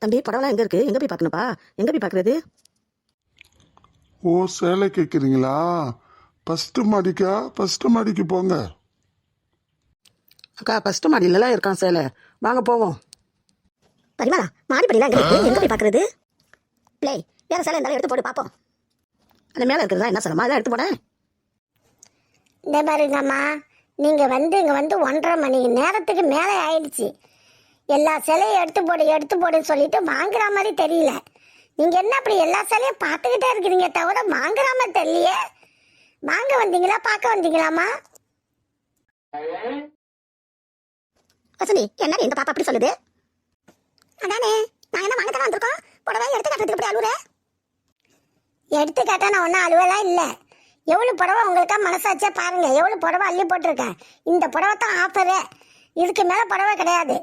தம்பி படம்லாம் எங்கே இருக்குது? எங்கே போய் பார்க்கணுப்பா? எங்கே போய் பார்க்குறது? ஓ, சேலை கேட்குறீங்களா? ஃபஸ்ட்டு மாடிக்கா? ஃபஸ்ட்டு மாடிக்கு போங்க. அக்கா ஃபஸ்ட்டு மாடியிலலாம் இருக்கான் சேலை, வாங்க போவோம். பரிமாளா, மாடிப்படிலாம் எங்கே இருக்குது? எங்கே போய் பார்க்குறது? பிள்ளை, வேறு சேலை இருந்தாலும் எடுத்து போட்டு பார்ப்போம். அந்த மேலே இருக்கிறதா என்ன சேலைமா? அதான் எடுத்து போனேன். இந்த பாருங்கம்மா, நீங்கள் இங்கே 1:30 மணி நேரத்துக்கு மேலே ஆயிடுச்சு. எல்லா சிலையும் எடுத்து போடுன்னு சொல்லிட்டு வாங்குற மாதிரி தெரியல. நீங்கள் என்ன அப்படி எல்லா சிலையும் பார்த்துக்கிட்டே இருக்கிறீங்க தவிர வாங்குற மாதிரி தெரியலையே. வாங்க வந்தீங்களா, பார்க்க வந்தீங்களாம்மா? வசந்தி, என்ன இந்த பாப்பா அப்படி சொல்லுது? அதானே, நான் என்ன வாங்க தானே வந்திருக்கோம். புடவை எடுத்து காட்டுறதுக்கு இப்படி அழுவுற? எடுத்து காட்டா நான் ஒன்றும் அழுவலாம் இல்லை. எவ்வளோ புடவை உங்களுக்கா மனசாச்சே பாருங்க. எவ்வளோ புடவை அள்ளி போட்டிருக்கேன். இந்த புடவை தான் ஆஃபரு, இதுக்கு மேலே புடவை கிடையாது.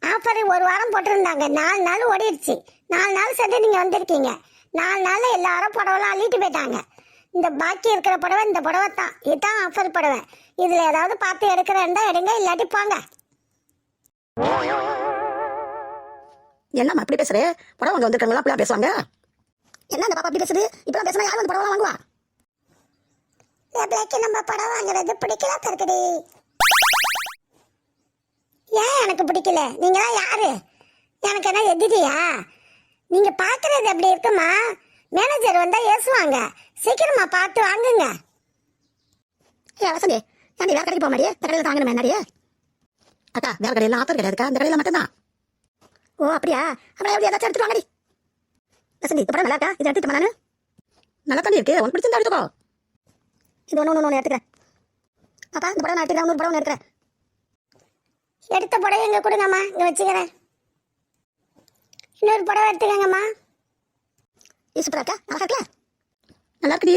ஆஃபரு 1 வாரம் போட்டிருந்தாங்க, 4 நாள் ஓடிடுச்சு. 4 நாள் சேர்த்து நீங்கள் வந்திருக்கீங்க. 4 நாளில் எல்லாரும் புடவைலாம் அள்ளிட்டு போயிட்டாங்க. இந்த பாக்கி இருக்கிற புடவை இந்த புடவை தான். இதுதான் ஆஃபர் புடவை. இதில் ஏதாவது பார்த்து எடுக்கிறேன்டா எடுங்க, இல்லாட்டி போங்க. என்னம்மா அப்படி பேசுகிறே? புடவை வாங்க வந்துருக்காங்களா அப்படிலாம் பேசுவாங்க? என்ன அந்த பாப்பா அப்படி பேசுது? இப்போலாம் பேசுனா யாரும் வந்து புடவை வாங்குவா? பிள்ளைக்கு நம்ம படம் வாங்குறது பிடிக்கல தருக்கடி. ஏன் எனக்கு பிடிக்கல? நீங்களாம் யாரு? எனக்கு என்ன எதிரியா? நீங்க பாக்குறது எப்படி இருக்குமா? மேனேஜர் வந்தா ஏசுவாங்க. சீக்கிரமா பார்த்து வாங்குங்க. ஏ வசந்தி, ஏன் வேற கடைக்கு போக மாட்டியே? இந்த கடையில் வாங்கணுமே நிறைய. அக்கா வேற கடையில் ஆஃபர் கிடையாதுக்கா, இந்த கடையில் மட்டும்தான். ஓ அப்படியா? அப்புறம் எப்படி ஏதாச்சும் எடுத்துட்டு வாங்கடி. வசந்தி, இந்த படம் நல்லா இருக்கா? இதை எடுத்துட்டு நான் நல்லா தானே இருக்கு, உனக்கு பிடிச்சிருந்தா எடுத்துக்கோ. இது ஒன்று எடுத்துக்கிறேன். பாப்பா இந்த படம் நான் எடுத்துக்கிறேன், 100 படம் எடுக்கிறேன். எடுத்த புடவை இங்க கொடுங்கம்மா, இங்க வச்சுக்கிறேன். இன்னொரு புடவை எடுத்துக்கங்கம்மா. இது சூப்பரா இருக்கா? அழகா இருக்கல? நல்லா இருக்குடி.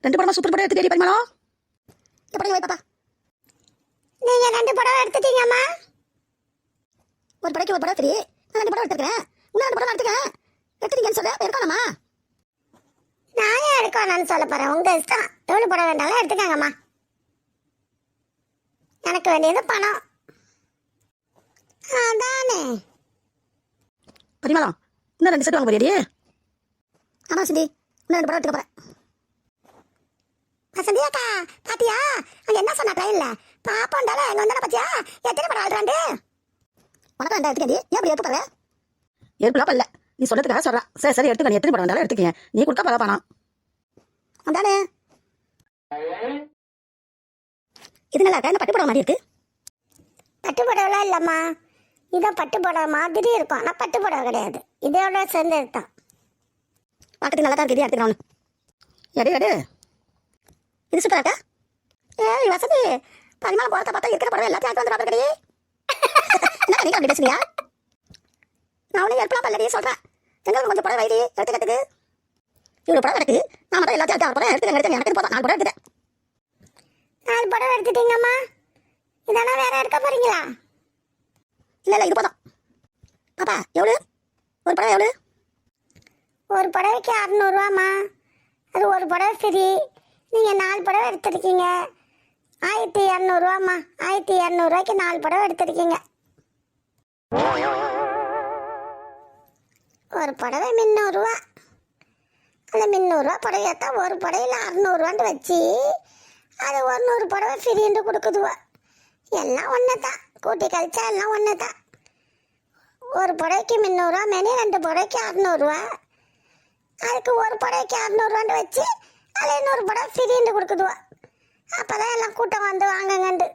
2 படமா சூப்பர் படம் எடுத்துக்கிட்டே பரிமாணம். இந்த படம் வை பாப்பா. நீங்க 2 புடவை எடுத்துட்டீங்கம்மா. ஒரு படைக்கு ஒரு படம் ஃப்ரீ. நான் 2 படம் எடுத்துக்கிறேன். இன்னும் 2 படம் எடுத்துக்கிறேன். எடுத்துட்டீங்கன்னு சொல்ல எடுக்கணுமா? நான் ஏன் எடுக்கணும்னு சொல்ல போறேன், உங்க இஷ்டம். எவ்வளவு புடவை வேண்டாலும் எடுத்துக்கங்கம்மா. எனக்கு வேண்டியது பணம். அதானே. பரிமாணம், இன்னும் 2 செட் வாங்க போறியடி? ஆமா சிந்தி, இன்னும் 2 படம் எடுத்துக்க போறேன். சந்தியாக்கா பாத்தியா, அங்க என்ன சொன்னா ட்ரெயின்ல? பாப்போண்டால அங்க வந்தா பாத்தியா எத்தனை படம் ஆடுறாண்டு? உனக்கு 2 எடுத்துக்கடி. ஏன் அப்படி எடுத்து போற? எடுக்கலாம் பல்ல, நீ சொல்றதுக்காக சொல்றா. சரி சரி எடுத்துக்க, நீ எத்தனை படம் வந்தாலும் எடுத்துக்கீங்க. நீ கொடுத்தா பரவ பணம். அதானே. இது நல்லா இருக்கா? இந்த பட்டு படம் மாதிரி இருக்கு. பட்டு புடவைலாம் இல்லம்மா, இதான் பட்டு புடவை மாதிரி இருக்கும். ஆனா பட்டு புடவை கிடையாது, இதோட சேர்ந்து எடுத்தான். பார்க்கறதுக்கு நல்லா தான் இருக்கு, எடுத்துக்கலாம் ஒன்று. எடு எடு. இது சூப்பரா இருக்கா? ஏய் வசதி, பரிமாணம் போகிறத பார்த்தா இருக்கிற படம் எல்லாத்தையும் ஆட்டு வந்து பார்க்கறே. என்ன நீங்க அப்படி பேசுனியா? நான் ஒன்றும் எடுக்கலாம் பல்லடி சொல்கிறேன். எங்களுக்கு கொஞ்சம் படம் வைடி எடுத்துக்கிறதுக்கு. இவ்வளோ படம் கிடக்கு, நான் மட்டும் எல்லாத்தையும் எடுத்து படம் எடுத்துக்க. எனக்கு போதும், 4 படம் எடுத்துட்டேன். 4 படம் எடுத்துட்டீங்கம்மா. இதெல்லாம் வேற எடுக்க போறீங்களா? இல்லை இது போதும். பாப்பா எவ்வளோ ஒரு படம்? எவ்வளோ? ஒரு புடவைக்கு 600 அது ஒரு புடவை ஃப்ரீ. நீங்கள் 4 புடவை எடுத்துருக்கீங்க, 1200 1200 4 புடவை எடுத்துருக்கீங்க. ஒரு புடவை 300. அந்த 300 புடவையத்தான் ஒரு புடவையில் 600 வச்சு அது 100 புடவை ஃப்ரீன்னு கொடுக்குதுவா. எல்லாம் ஒன்று தான், கூட்டி கழிச்சா எல்லாம் ஒன்று தான். ஒரு புடவைக்கு 300 மேலே 2 புடவைக்கு 600. அதுக்கு ஒரு புடவைக்கு 600 வச்சு அதில் இன்னொரு புடவை ஃப்ரீன்னு கொடுக்குதுவா. அப்போதான் எல்லாம் கூட்டம் வந்து வாங்கங்கண்டு.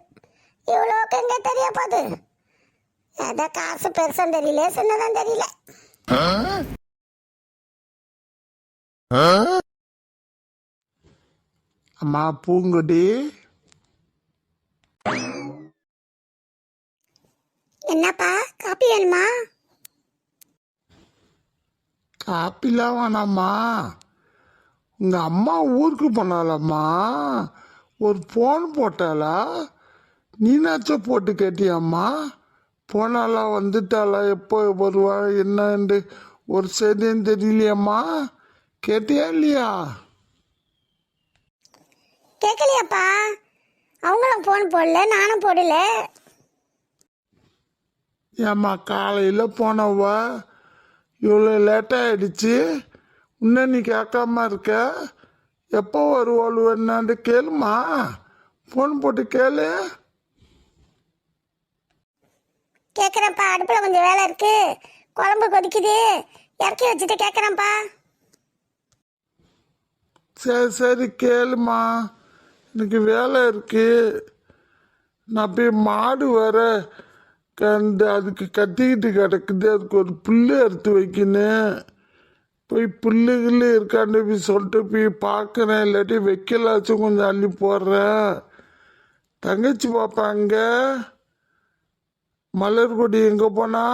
இவ்வளோக்கு எங்கே தெரிய போகுது? எதை காசு பெருசும் தெரியல, சின்னதான் தெரியல. அம்மா பூங்குடி, என்னப்பா காப்பி வேணுமா? காப்பிலாம் வேணாம்மா. உங்கள் அம்மா ஊருக்கு போனாலம்மா, ஒரு ஃபோன் போட்டாளா? நீனாச்சும் போட்டு கேட்டியாம்மா? போனாலா, வந்துட்டாளா, எப்போ வருவா என்னன்னு ஒரு செய்தியும் தெரியலையம்மா. கேட்டியா இல்லையா? கேட்கலையாப்பா, அவங்களும் ஃபோன் போடல, நானும் போடல. ஏம்மா காலையில் போனவ இவ்வளோ லேட்டாகிடுச்சு, இன்னும் நீ கேட்காம இருக்க. எப்போ வருவாள் என்னான்னு கேளுமா, ஃபோன் போட்டு கேளு. கேட்குறேன்ப்பா, அடுப்பில் கொஞ்சம் வேலை இருக்கு, குழம்பு கொதிக்குது, இறக்கி வச்சுட்டு கேட்குறேன்ப்பா. சரி சரி கேளுமா, எனக்கு வேலை இருக்கு. நான் போய் மாடு வர அதுக்கு கத்திக்கிட்டு கிடக்குது, அதுக்கு ஒரு புல்லு எடுத்து வைக்கணும். போய் புல்லுகில்லு இருக்காண்டு போய் சொல்லிட்டு போய் பார்க்குறேன், இல்லாட்டி வைக்கலாச்சும் கொஞ்சம் அள்ளி போடுறேன். தங்கச்சி பார்ப்பாங்க. மலர்கொடி எங்கே போனா?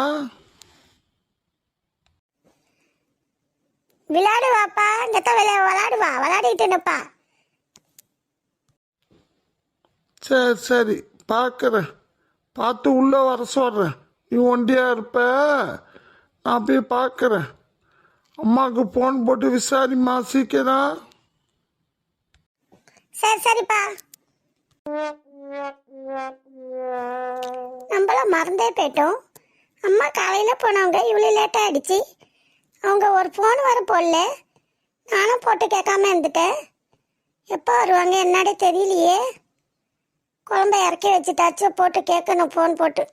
விளையாடுவாப்பா, இங்கத்தான் விளையாடுவா, விளையாடிட்டுப்பா. சரி சரி பார்க்குறேன், பார்த்து உள்ளே வர சொல்கிறேன். நீ ஒண்டியா இருப்ப, நான் போய் பார்க்குறேன். அம்மாவுக்கு ஃபோன் போட்டு விசாரிம்மா சீக்கிரம். சரி சரிப்பா. நம்மளாம் மறந்தே போயிட்டோம். அம்மா காலையில் போனவங்க இவ்வளோ லேட்டாக ஆகிடுச்சு. அவங்க ஒரு ஃபோன் வர போடல, நானும் போட்டு கேட்காம இருந்துட்டேன். எப்போ வருவாங்க என்னடே தெரியலையே. குழம்ப இறக்கி வச்சுட்டாச்சும் போட்டு கேட்கணும் ஃபோன் போட்டு.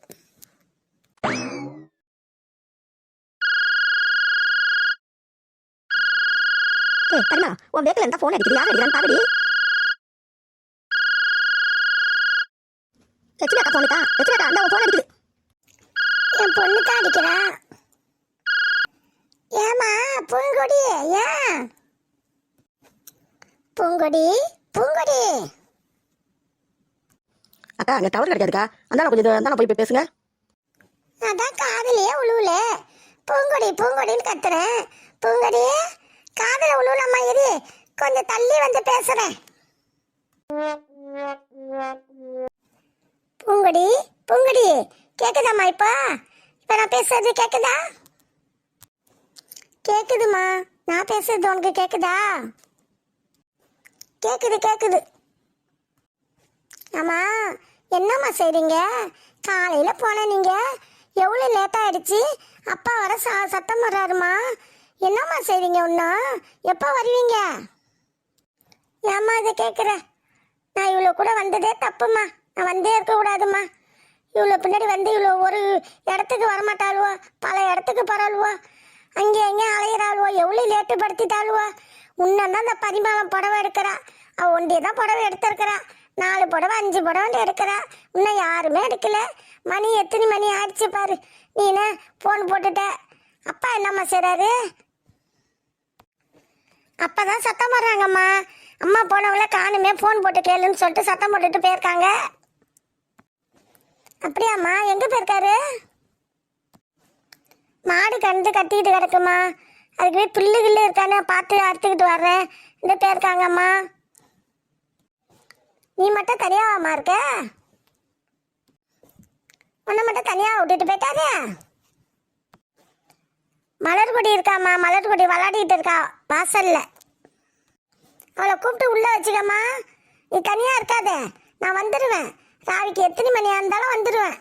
ஏய் பரிமா, உன் பேக்கில் இருந்தால் ஃபோன் அடிக்குது, யார் அடிக்கிறான்னு பாருடி. லட்சுமி அக்கா ஃபோனுக்கா? லட்சுமி அக்கா அந்த ஃபோன் அடிக்குது. என் பொண்ணு தான் அடிக்கிறா. ஏமா பூங்கொடி, ஏன் பூங்கொடி பூங்கொடி? அக்கா அங்கே டவர் கிடைக்காதுக்கா, அந்த கொஞ்சம் அந்த போய் பேசுங்க. அதான் காதலியே உழுவுல, பூங்கொடி பூங்கொடின்னு கத்துறேன். பூங்கொடி காதல உழுவுலம்மா, இரு கொஞ்சம் தள்ளி வந்து பேசுறேன். பூங்கொடி பூங்கொடி கேக்குதாம்மா? இப்ப நான் பேசுறது கேக்குதா? கேக்குதுமா, நான் பேசுறது உனக்கு கேக்குதா? கேக்குது கேக்குது. ஆமா, என்னம்மா செய்றீங்க? காலையில போன நீங்க, எவ்வளோ லேட் ஆயிடுச்சு. அப்பா வர சத்தம் வர்றாருமா. என்னம்மா செய்றீங்க? இன்னும் எப்போ வருவீங்க? ஏம்மா இதை கேட்குற? நான் இவ்வளோ கூட வந்ததே தப்புமா, நான் வந்தே இருக்கக்கூடாதுமா. இவ்வளோ பின்னாடி வந்து இவ்வளோ ஒரு இடத்துக்கு வரமாட்டாளுவோ, பல இடத்துக்கு பரவாளுவோ, அங்கே எங்கே அலையிறாளுவோ, எவ்வளோ லேட்டு படுத்திட்டாளுவோ. உன்னதான் அந்த பரிமாணம் புடவை எடுக்கிறா, அவள் ஒண்டியே தான் புடவை எடுத்திருக்கிறா. 4 புடவை 5 புடவை எடுக்கிறா, இன்னும் யாருமே எடுக்கல. மணி எத்தனை மணி ஆயிடுச்சு பாரு. நீனே ஃபோன் போட்டுட்ட. அப்பா என்னம்மா செய்றாரு? அப்பதான் சத்தம் போடுறாங்கம்மா. அம்மா போனவங்கள காணுமே, ஃபோன் போட்டு கேளுன்னு சொல்லிட்டு சத்தம் போட்டுட்டு போயிருக்காங்க. அப்படியாம்மா, எங்க போயிருக்காரு? மாடு கட்டிக்கிட்டு கிடக்குமா, அதுக்கு போய் புல்லு கில்லு இருக்கானே பார்த்து அறுத்துக்கிட்டு வர்றேன். இந்த போயிருக்காங்கம்மா. நீ மட்டும் தனியாவாம்மா இருக்க? உன்னை மட்டும் தனியாக விட்டுட்டு போயிட்டாரு. மலர்கொடி இருக்காம்மா, மலர்கொடி விளையாடிட்டு இருக்கா வாசல்ல. அவளை கூப்பிட்டு உள்ள வச்சுக்கம்மா. நீ தனியா இருக்காத, நான் வந்துடுவேன். ராவிக்கு எத்தனை மணியா இருந்தாலும் வந்துடுவேன்.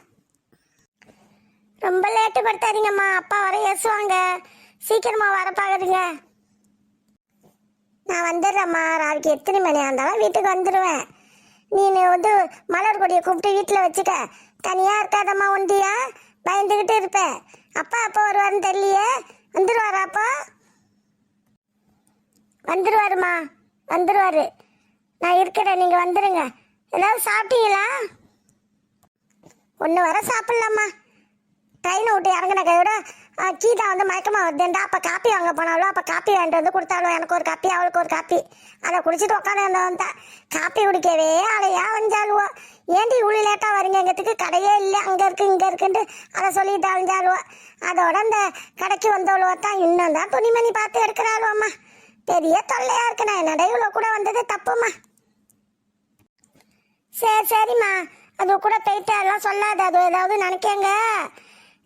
ரொம்ப லேட்டு படுத்தாதீங்கம்மா, அப்பா வர ஏசுவாங்க. சீக்கிரமா வர பாக்குறீங்க. நான் வந்துடுறேம்மா, ராவிக்கு எத்தனை மணியா இருந்தாலும் வீட்டுக்கு வந்துடுவேன். நீ வந்து மலர்கொடியை கூப்பிட்டு வீட்டில் வச்சுக்க. தனியா இருக்காதம்மா, ஒண்டியா பயந்துக்கிட்டு இருப்ப. அப்பா அப்பா வருவாருன்னு தெரியலையே. வந்துடுவாரா அப்பா? வந்துடுவாருமா, வந்துடுவாரு. நான் இருக்கிறேன், நீங்கள் வந்துடுங்க. ஏதாவது சாப்பிட்டீங்களா? ஒன்று வர சாப்பிட்லாமா. ட்ரெயினை விட்டு இறங்கின கையோட கீதா வந்து மயக்கமாக வருதுண்டா. அப்போ காப்பி வாங்க போனாலும், அப்போ காப்பி வாங்கிட்டு வந்து கொடுத்தாலும், எனக்கு ஒரு காப்பி அவளுக்கு ஒரு காப்பி. அதை குடிச்சிட்டு உட்காந்து வந்தேன். காப்பி குடிக்கவே அலையா வந்தாளுவோ. ஏன்டி இவ்வளோ லேட்டாக வரீங்கிறதுக்கு கடையே இல்லை, அங்கே இருக்கு இங்கே இருக்குன்ட்டு அதை சொல்லிட்டு அழிஞ்சாளுவோ. அதோட அந்த கடைக்கு வந்தவளுவோ தான் இன்னும் தான் துணிமணி பார்த்து எடுக்கிறாளுவம்மா. பெரிய தொல்லையா இருக்கு. நான் என்னடா இவ்வளோ கூட வந்தது தப்புமா. சரி சரிம்மா, அது கூட போயிட்டு எல்லாம் சொல்லாத. அது ஏதாவது நினைக்கங்க.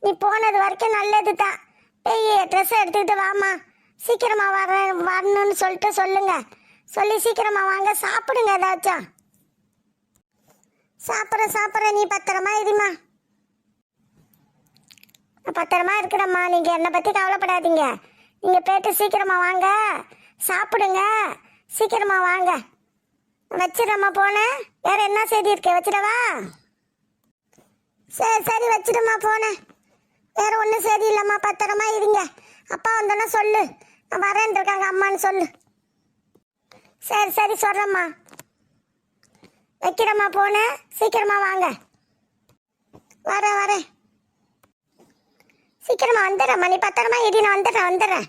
நீ போனது வரைக்கும் நல்லது தான். போய் ட்ரெஸ் எடுத்துக்கிட்டு வாமா. சீக்கிரமா வரணும்னு சொல்லிட்டு சொல்லுங்க. சொல்லி சீக்கிரமா வாங்க. சாப்பிடுங்க ஏதாச்சும். சாப்பிட்ற நீ பத்திரமா இருமா. நான் பத்திரமா இருக்கிறேம்மா. நீங்கள் என்னை பற்றி கவலைப்படாதீங்க. நீங்கள் போயிட்டு சீக்கிரமா வாங்க, சாப்பிடுங்க, சீக்கிரமா வாங்க. வச்சிடம்மா போனேன். வேற என்ன செய்தி இருக்கு? வச்சிடவா? சரி சரி வச்சிடுமா போனேன். வேற ஒன்றும் செய்தி இல்லைம்மா. பத்திரமா இருங்க. அப்பா வந்தோன்னா சொல்லு, நான் வரேன் இருக்காங்க அம்மான்னு சொல்லு. சரி சரி சொல்கிறேம்மா. வைக்கிறம்மா போனேன். சீக்கிரமா வாங்க. வரேன் வரேன். சீக்கிரமா வந்துடுறேம்மா. நீ பத்திரமா இடி, நான் வந்துடுறேன்.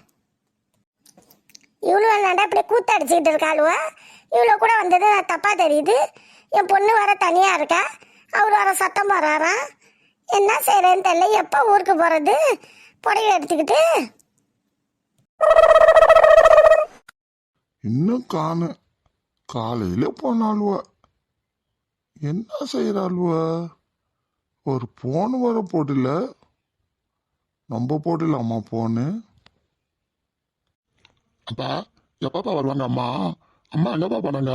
இவ்வளோ என்னடா இப்படி கூத்தடிச்சுக்கிட்டு இருக்காளுவ? இவ்வளோ கூட வந்தது தப்பாக தெரியுது. என் பொண்ணு வர தனியாக இருக்கா, அவர் வர சத்தம் போடுறாராம். என்ன செய்யறேன்னு தெரியல. எப்போ ஊருக்கு போகிறது? புடவை எடுத்துக்கிட்டு இன்னும் காணு. காலையில போனாலுவ என்ன செய்யறாளுவ? ஒரு போன் வர போடல. நம்ம போடலாமா போனு? அப்பா எப்பப்பா வருவாங்க அம்மா? அம்மா எங்கப்பா போனாங்க?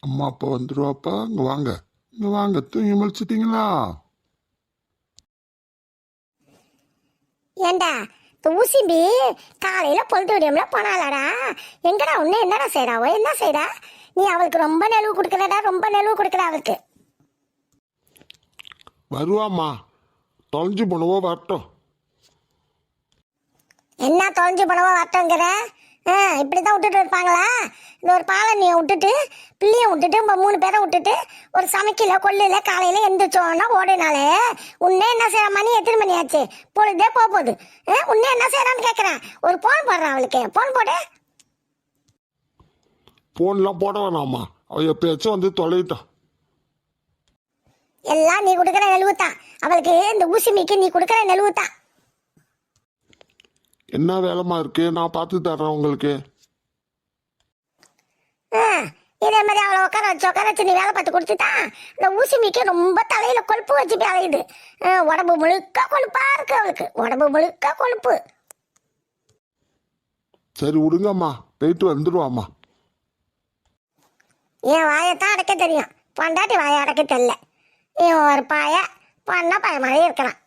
அம்மா அப்பா வந்துருவாப்பா. இங்க வாங்க தூங்கி முடிச்சிட்டீங்களா? ஏண்டா இந்த ஊசிம்பி காலையில் பொழுது விடியம்ல போனாலடா. எங்கடா ஒன்று என்னடா செய்கிறாவோ? என்ன செய்கிறா நீ? அவளுக்கு ரொம்ப நெலவு கொடுக்குறடா, ரொம்ப நெலவு கொடுக்குற அவளுக்கு. வருவாம்மா. தொலைஞ்சு போனவோ வரட்டும். என்ன தொலைஞ்சு போனவோ வரட்டோங்கிற? இப்படி தான் விட்டுட்டு இருப்பாங்களா? இந்த ஒரு பாலனியை விட்டுட்டு, பிள்ளையை விட்டுட்டு, இப்போ 3 பேரை விட்டுட்டு, ஒரு சமைக்கல கொள்ளையில காலையில் எந்திரிச்சோன்னா ஓடினாலே உன்னே என்ன செய்யற? மணி எத்தனை மணி ஆச்சு? பொழுதே போகுது. உன்னே என்ன செய்யறான்னு கேட்குறேன். ஒரு போன் போடுறான் அவளுக்கு. போன் போடு. போன்லாம் போட வேணாம்மா. அவ எப்பயாச்சும் வந்து தொலையிட்டான். எல்லாம் நீ கொடுக்குற நெலுவுத்தான் அவளுக்கு. இந்த ஊசி மீக்கு நீ கொடுக்குற நெலுவுத்தான். என்ன வேலைமா இருக்கு? நான் பார்த்து தர்றேன் உங்களுக்கு. இதே மாதிரி அவளை உட்கார வச்சு நீ வேலை பார்த்து கொடுத்துட்டான். இந்த ஊசி மீக்கு ரொம்ப தலையில கொழுப்பு வச்சு வேலையுது. உடம்பு முழுக்க கொழுப்பா இருக்கு அவளுக்கு. உடம்பு முழுக்க கொழுப்பு. சரி விடுங்கம்மா, போயிட்டு வந்துடுவாம்மா. என் வாயத்தான் அடைக்க தெரியும், பொண்டாட்டி வாயை அடைக்க தெரியல. இவன் ஒரு பாய பண்ண பாய மாதிரி இருக்கிறான்.